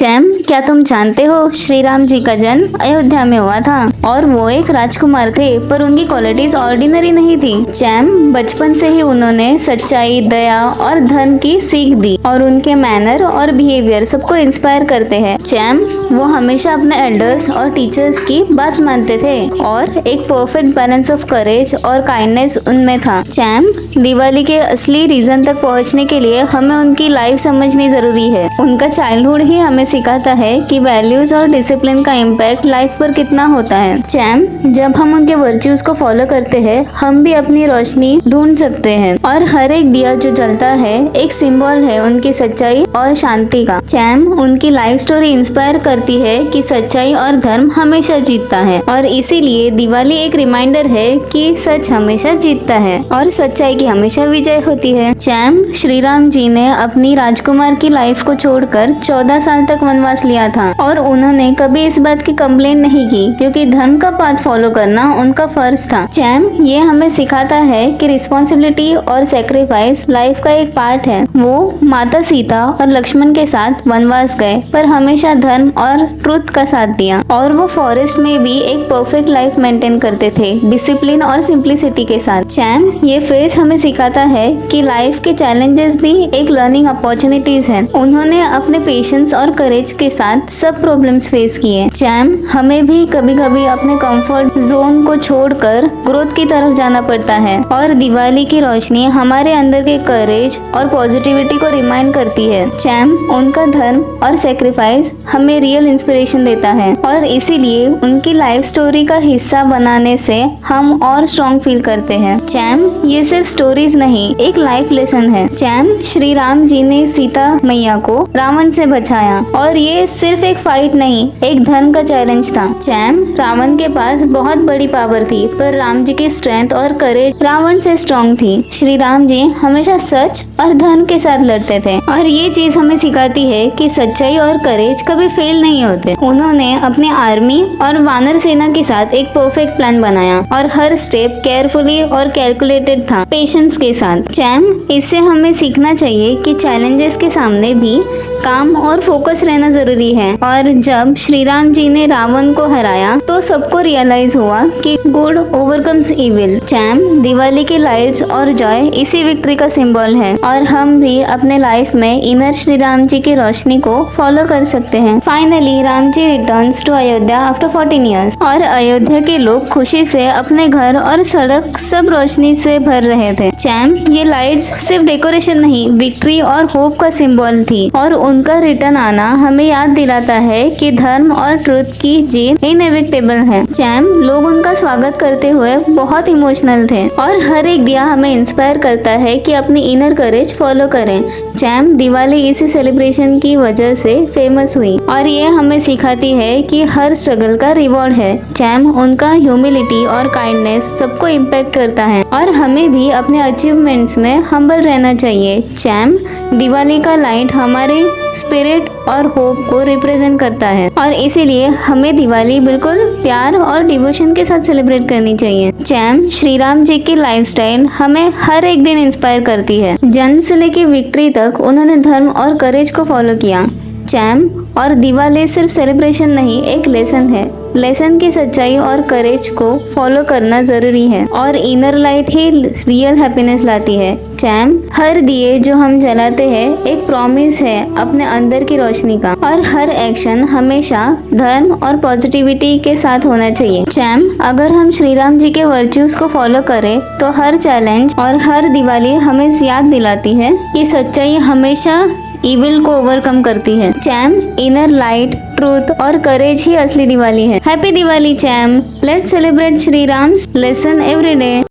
Charm, क्या तुम जानते हो श्री राम जी का जन्म अयोध्या में हुआ था और वो एक राजकुमार थे, पर उनकी क्वालिटीज ऑर्डिनरी नहीं थी। चैम, बचपन से ही उन्होंने सच्चाई, दया और धर्म की सीख दी और उनके मैनर और बिहेवियर सबको इंस्पायर करते हैं। चैम, वो हमेशा अपने एल्डर्स और टीचर्स की बात मानते थे और एक परफेक्ट बैलेंस ऑफ करेज और काइंडनेस उनमें था। चैम, दिवाली के असली रीजन तक पहुंचने के लिए हमें उनकी लाइफ समझनी जरूरी है। उनका चाइल्डहुड ही हमें सिखाता है कि वैल्यूज और डिसिप्लिन का इम्पैक्ट लाइफ पर कितना होता है। चैम, जब हम उनके वर्च्यूज को फॉलो करते हैं, हम भी अपनी रोशनी ढूंढ सकते हैं और हर एक दिया जो जलता है एक सिंबल है उनकी सच्चाई और शांति का। चैम, उनकी लाइफ स्टोरी इंस्पायर करती है कि सच्चाई और धर्म हमेशा जीतता है और इसीलिए दिवाली एक रिमाइंडर है कि सच हमेशा जीतता है और सच्चाई की हमेशा विजय होती है। चैम, श्री राम जी ने अपनी राजकुमार की लाइफ को छोड़कर 14 साल तक वनवास लिया था और उन्होंने कभी इस बात की कंप्लेंट नहीं की क्योंकि धर्म का पाथ फॉलो करना उनका फर्ज था। चैम, ये हमें सिखाता है कि रिस्पॉन्सिबिलिटी और सेक्रीफाइस लाइफ का एक पार्ट है। वो माता सीता और लक्ष्मण के साथ वनवास गए पर हमेशा धर्म और ट्रुथ का साथ दिया और वो फॉरेस्ट में भी एक परफेक्ट लाइफ मेंटेन करते थे, डिसिप्लिन और सिंप्लिसिटी के साथ। चैम, ये फेस हमें सिखाता है कि लाइफ के चैलेंजेस भी एक लर्निंग अपॉर्चुनिटीज हैं। उन्होंने अपने पेशेंस और करेज के साथ सब प्रॉब्लम्स फेस किए। चैम, हमें भी कभी कभी अपने कंफर्ट जोन को छोड़कर ग्रोथ की तरफ जाना पड़ता है और दिवाली की रोशनी हमारे अंदर के करेज और पॉजिटिविटी को रिमाइंड करती है। चैम, उनका धर्म और सेक्रीफाइस हमें रियल इंस्पिरेशन देता है और इसीलिए उनकी लाइफ स्टोरी का हिस्सा बनाने से हम और स्ट्रॉन्ग फील करते हैं। चैम, ये सिर्फ स्टोरीज नहीं, एक लाइफ लेसन है। चैम, श्री राम जी ने सीता मैया को रावण से बचाया और ये सिर्फ एक फाइट नहीं, एक धर्म का चैलेंज था। चैम, रावण के पास बहुत बड़ी पावर थी पर राम जी की स्ट्रेंथ और करेज रावण से स्ट्रॉन्ग थी। श्री राम जी हमेशा सच और धर्म के साथ लड़ते थे और ये चीज हमें सिखाती है कि सच्चाई और करेज कभी फेल नहीं होते। उन्होंने अपने आर्मी और वानर सेना के साथ एक परफेक्ट प्लान बनाया और हर स्टेप केयरफुली और कैलकुलेटेड था, पेशेंस के साथ। चैम, इससे हमें सीखना चाहिए कि चैलेंजेस के सामने भी काम और फोकस रहना जरूरी है और जब श्री राम जी ने रावण को हराया तो सबको रियलाइज हुआ कि good overcomes evil. Charm, Diwali की लाइट्स और जॉय इसी विक्ट्री का सिंबल है और हम भी अपने लाइफ में इनर श्री राम जी की रोशनी को फॉलो कर सकते हैं। Finally Ram ji returns to Ayodhya after 14 years और अयोध्या के लोग खुशी से अपने घर और सड़क सब रोशनी से भर रहे थे। चैम, ये लाइट्स सिर्फ डेकोरेशन नहीं, विक्ट्री और होप का सिंबल थी और उनका रिटर्न आना हमें याद दिलाता है कि धर्म और ट्रुथ की जीत इनएविटेबल है। चैम, लोग उनका स्वागत करते हुए बहुत इमोशनल थे और हर एक दिया हमें इंस्पायर करता है कि अपनी इनर करेज फॉलो करें। चैम, दिवाली इसी सेलिब्रेशन की वजह से फेमस हुई और ये हमें सिखाती है कि हर स्ट्रगल का रिवॉर्ड है। चैम, उनका ह्यूमिलिटी और काइंडनेस सबको इम्पैक्ट करता है और हमें भी अपने अचीवमेंट्स में हम्बल रहना चाहिए। चैम, दिवाली का लाइट हमारे स्पिरिट और होप को रिप्रेजेंट करता है और इसीलिए हमें दिवाली बिल्कुल प्यार और डिवोशन के साथ सेलिब्रेट करनी चाहिए। चैम, श्री राम जी की लाइफस्टाइल हमें हर एक दिन इंस्पायर करती है। जन्म से लेकर विक्ट्री तक उन्होंने धर्म और करेज को फॉलो किया। चैम, और दिवाली सिर्फ सेलिब्रेशन नहीं, एक लेसन है। लेसन की सच्चाई और करेज को फॉलो करना जरूरी है और इनर लाइट ही रियल हैप्पीनेस लाती है। चैम, हर दिए जो हम जलाते हैं एक प्रॉमिस है अपने अंदर की रोशनी का और हर एक्शन हमेशा धर्म और पॉजिटिविटी के साथ होना चाहिए। चैम, अगर हम श्री राम जी के वर्च्यूज को फॉलो करें तो हर चैलेंज और हर दिवाली हमें याद दिलाती है कि सच्चाई हमेशा इविल को ओवरकम करती है। चैम, इनर लाइट, ट्रूथ और करेज ही असली दिवाली है। Happy Diwali charm, let's celebrate Shri Ram's lesson every day.